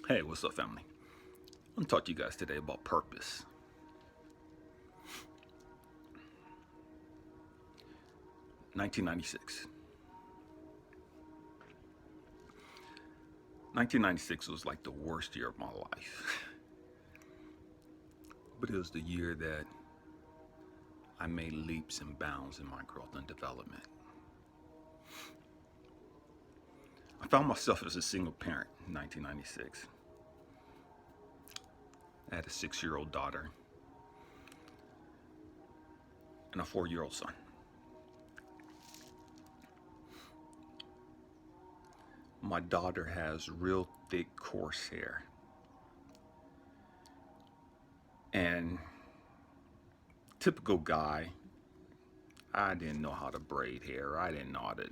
Hey, what's up, family? I'm gonna talk to you guys today about purpose. 1996. 1996 was like the worst year of my life, but it was the year that I made leaps and bounds in my growth and development. I found myself as a single parent in 1996. I had a 6-year-old daughter and a 4-year-old son. My daughter has real thick, coarse hair. And typical guy, I didn't know how to braid hair. I didn't know how to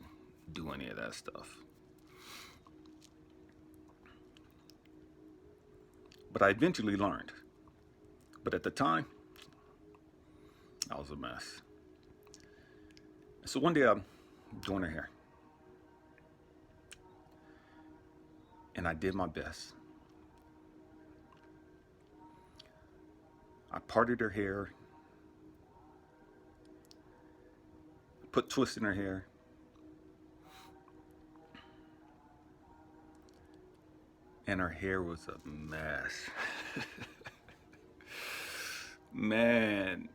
do any of that stuff. But I eventually learned. But at the time, I was a mess. So one day I'm doing her hair. And I did my best. I parted her hair, put twists in her hair, and her hair was a mess. Man,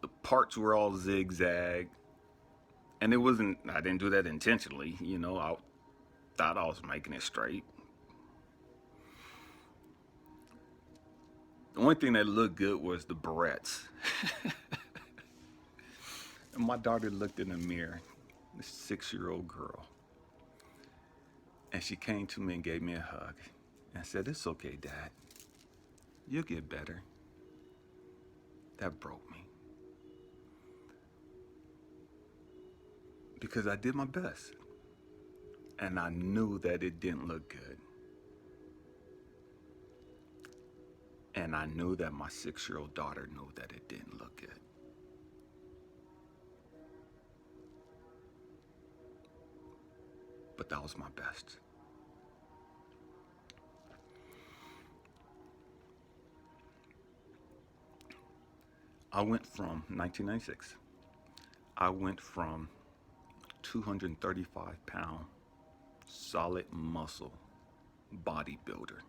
the parts were all zigzag. And I didn't do that intentionally, I thought I was making it straight. The only thing that looked good was the barrettes. And my daughter looked in the mirror, this 6-year-old girl, and she came to me and gave me a hug and said, "It's okay, Dad. You'll get better." That broke me. Because I did my best. And I knew that it didn't look good. And I knew that my 6-year-old daughter knew that it didn't look good. But that was my best. I went from 1996, I went from 235-pound solid muscle bodybuilder,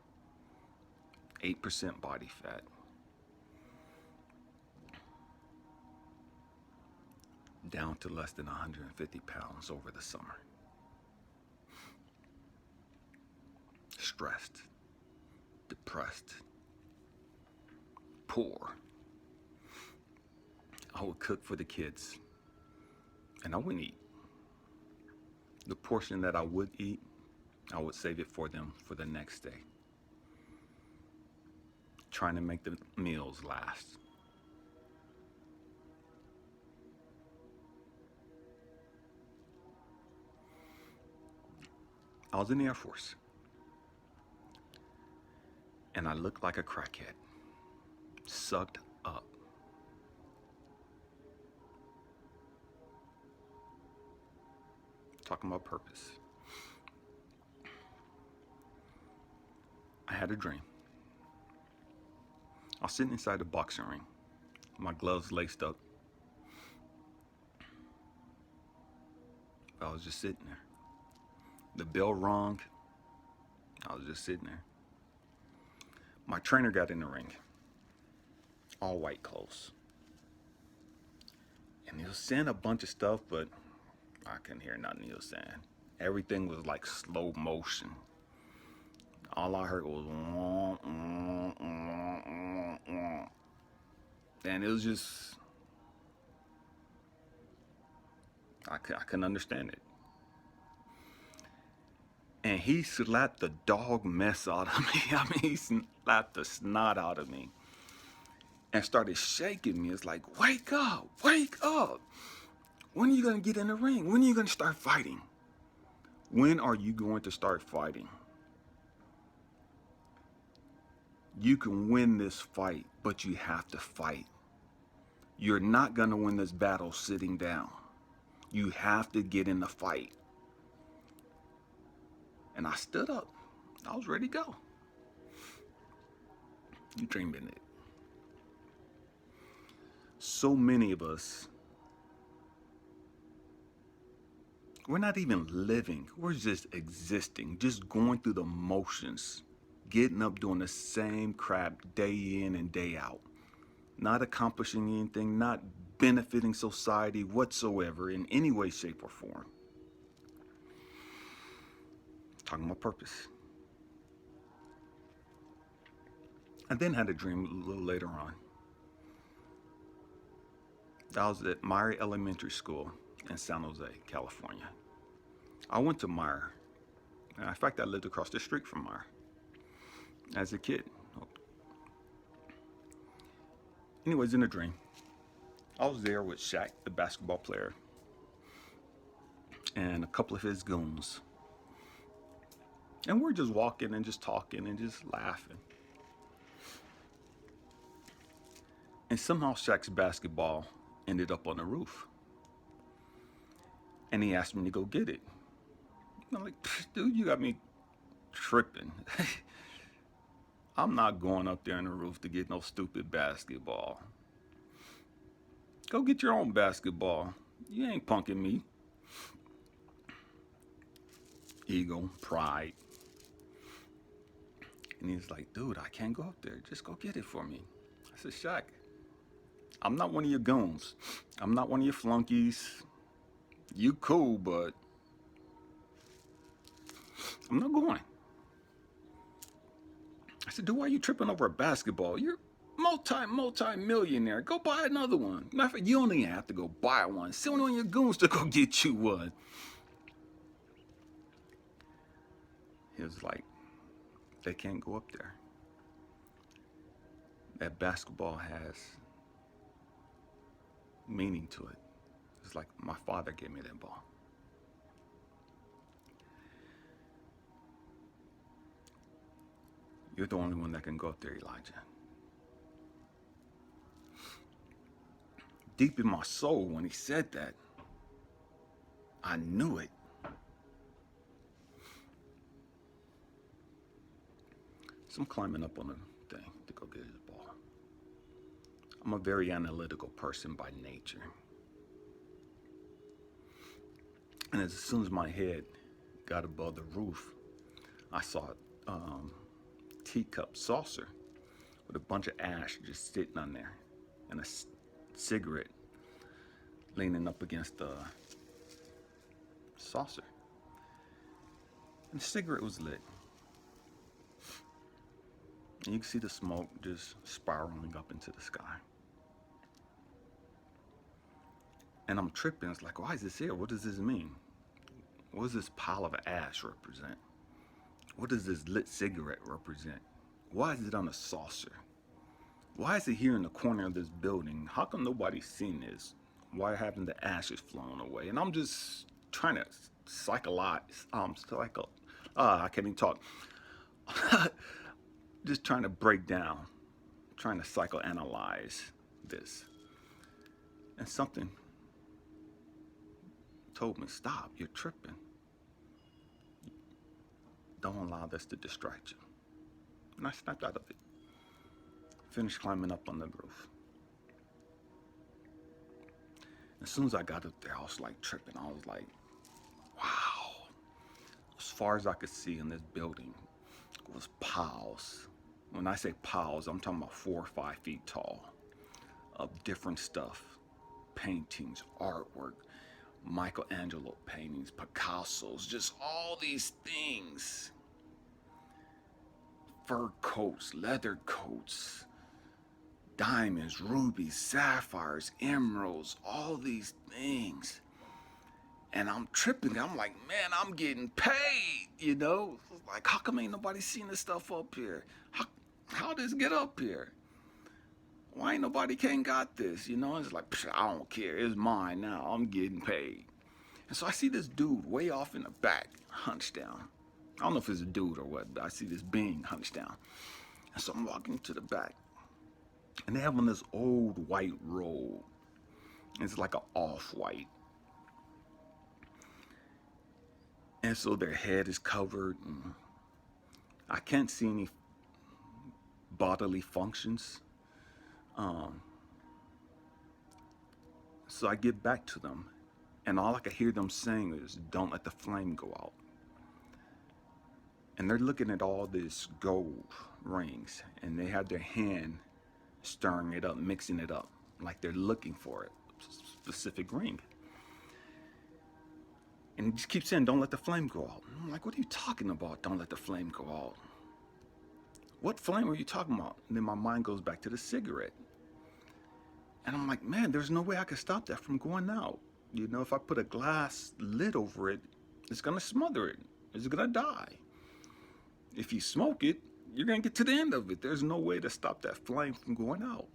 8% body fat, down to less than 150 pounds over the summer. Stressed, depressed, poor. I would cook for the kids, and I wouldn't eat. The portion that I would eat, I would save it for them for the next day. Trying to make the meals last. I was in the Air Force, and I looked like a crackhead, sucked up. Talking about purpose. I had a dream. I was sitting inside the boxing ring, my gloves laced up. I was just sitting there. The bell rung. I was just sitting there. My trainer got in the ring, all white clothes. And he was saying a bunch of stuff, but I couldn't hear nothing he was saying. Everything was like slow motion. All I heard was wah, wah, wah, wah, wah. And it was just, I couldn't understand it. And he slapped the dog mess out of me. I mean, he slapped the snot out of me and started shaking me. It's like, wake up, wake up. When are you going to get in the ring? When are you going to start fighting? When are you going to start fighting? You can win this fight, but you have to fight. You're not going to win this battle sitting down. You have to get in the fight. And I stood up. I was ready to go. You dreaming it. So many of us, we're not even living. We're just existing, just going through the motions, getting up doing the same crap day in and day out, not accomplishing anything, not benefiting society whatsoever in any way, shape, or form. Talking about purpose. I then had a dream a little later on. I was at Meyer Elementary School in San Jose, California. I went to Meyer. In fact, I lived across the street from Meyer as a kid. Anyways, in a dream, I was there with Shaq, the basketball player, and a couple of his goons. And we're just walking and just talking and just laughing. And somehow Shaq's basketball ended up on the roof. And he asked me to go get it. I'm like, dude, you got me tripping. I'm not going up there on the roof to get no stupid basketball. Go get your own basketball. You ain't punking me. Ego, pride. And he's like, dude, I can't go up there. Just go get it for me. I said, Shaq, I'm not one of your goons. I'm not one of your flunkies. You cool, but I'm not going. I said, dude, why are you tripping over a basketball? You're multi-millionaire. Go buy another one. Matter of fact, you don't even have to go buy one. Send one of your goons to go get you one. He was like, they can't go up there. That basketball has meaning to it. It's like my father gave me that ball. You're the only one that can go up there, Elijah. Deep in my soul, when he said that, I knew it. So I'm climbing up on the thing to go get his ball. I'm a very analytical person by nature. And as soon as my head got above the roof, I saw a teacup saucer with a bunch of ash just sitting on there and a cigarette leaning up against the saucer. And the cigarette was lit. And you can see the smoke just spiraling up into the sky. And I'm tripping. It's like, why is this here? What does this mean? What does this pile of ash represent? What does this lit cigarette represent? Why is it on a saucer? Why is it here in the corner of this building? How come nobody's seen this? Why haven't the ashes flown away? And I'm just trying to I can't even talk. Just trying to break down, trying to psychoanalyze this. And something told me, stop, you're tripping. Don't allow this to distract you. And I snapped out of it. Finished climbing up on the roof. As soon as I got up there, I was like tripping. I was like, wow. As far as I could see in this building was piles. When I say piles, I'm talking about 4 or 5 feet tall of different stuff. Paintings, artwork, Michelangelo paintings, Picasso's, just all these things. Fur coats, leather coats, diamonds, rubies, sapphires, emeralds, all these things. And I'm tripping. I'm like, man, I'm getting paid, you know? Like, how come ain't nobody seen this stuff up here? How did this get up here? Why ain't nobody can't got this, you know? It's like, I don't care. It's mine now. I'm getting paid. And so I see this dude way off in the back, hunched down. I don't know if it's a dude or what, but I see this being hunched down. And so I'm walking to the back. And they have on this old white robe. It's like an off-white. And so their head is covered. And I can't see any bodily functions. Um, so I get back to them, and all I could hear them saying is, "Don't let the flame go out." And they're looking at all these gold rings, and they have their hand stirring it up, mixing it up, like they're looking for a specific ring. And he just keeps saying, "Don't let the flame go out." And I'm like, "What are you talking about? Don't let the flame go out. What flame are you talking about?" And then my mind goes back to the cigarette. And I'm like, man, there's no way I could stop that from going out. You know, if I put a glass lid over it, it's gonna smother it. It's gonna die. If you smoke it, you're gonna get to the end of it. There's no way to stop that flame from going out.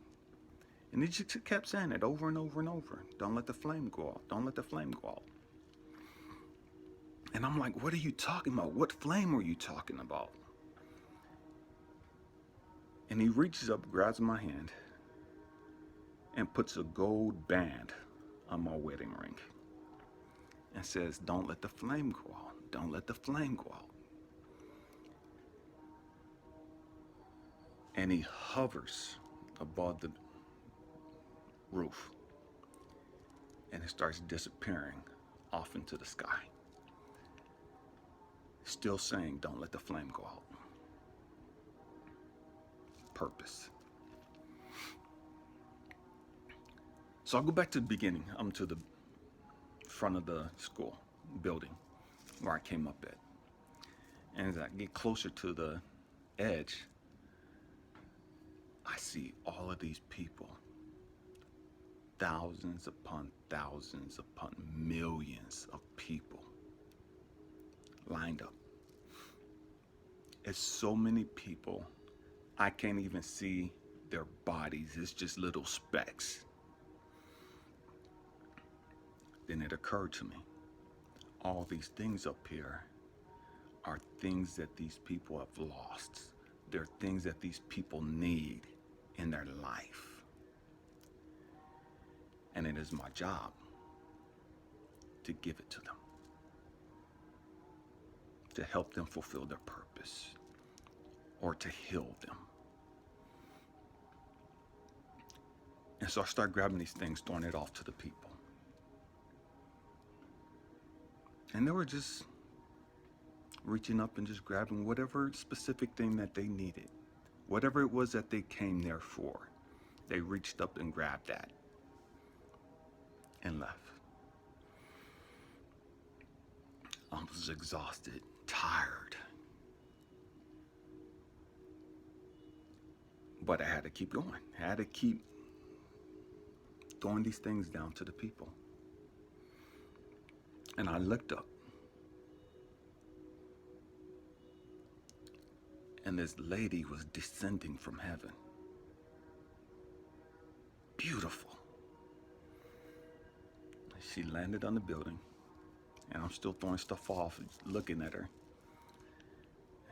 And he just kept saying it over and over and over. Don't let the flame go out. Don't let the flame go out. And I'm like, what are you talking about? What flame are you talking about? And he reaches up, grabs my hand, and puts a gold band on my wedding ring and says, "Don't let the flame go out. Don't let the flame go out." And he hovers above the roof, and it starts disappearing off into the sky, still saying, "Don't let the flame go out." Purpose. So I'll go back to the beginning. I'm to the front of the school building where I came up at. And as I get closer to the edge, I see all of these people, thousands upon millions of people lined up. It's so many people, I can't even see their bodies. It's just little specks. Then it occurred to me, all these things up here are things that these people have lost. They're things that these people need in their life. And it is my job to give it to them, to help them fulfill their purpose, or to heal them. And so I start grabbing these things, throwing it off to the people. And they were just reaching up and just grabbing whatever specific thing that they needed. Whatever it was that they came there for, they reached up and grabbed that and left. I was exhausted, tired. But I had to keep going. I had to keep throwing these things down to the people. And I looked up. And this lady was descending from heaven. Beautiful. She landed on the building, and I'm still throwing stuff off, looking at her.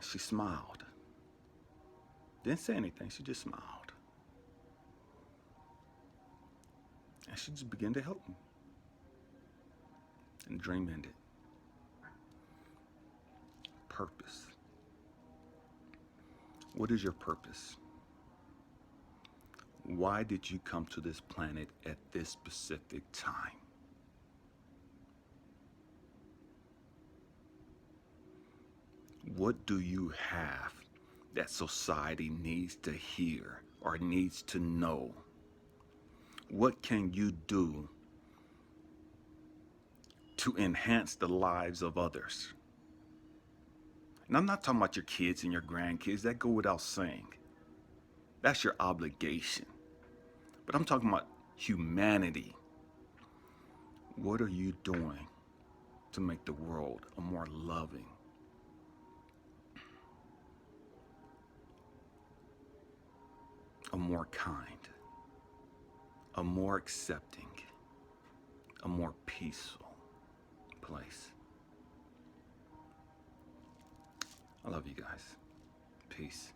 She smiled. Didn't say anything, she just smiled. And she just began to help me. And the dream ended. Purpose. What is your purpose? Why did you come to this planet at this specific time? What do you have that society needs to hear or needs to know? What can you do to enhance the lives of others? And I'm not talking about your kids and your grandkids, that go without saying. That's your obligation. But I'm talking about humanity. What are you doing to make the world a more loving, a more kind, a more accepting, a more peaceful place? I love you guys. Peace.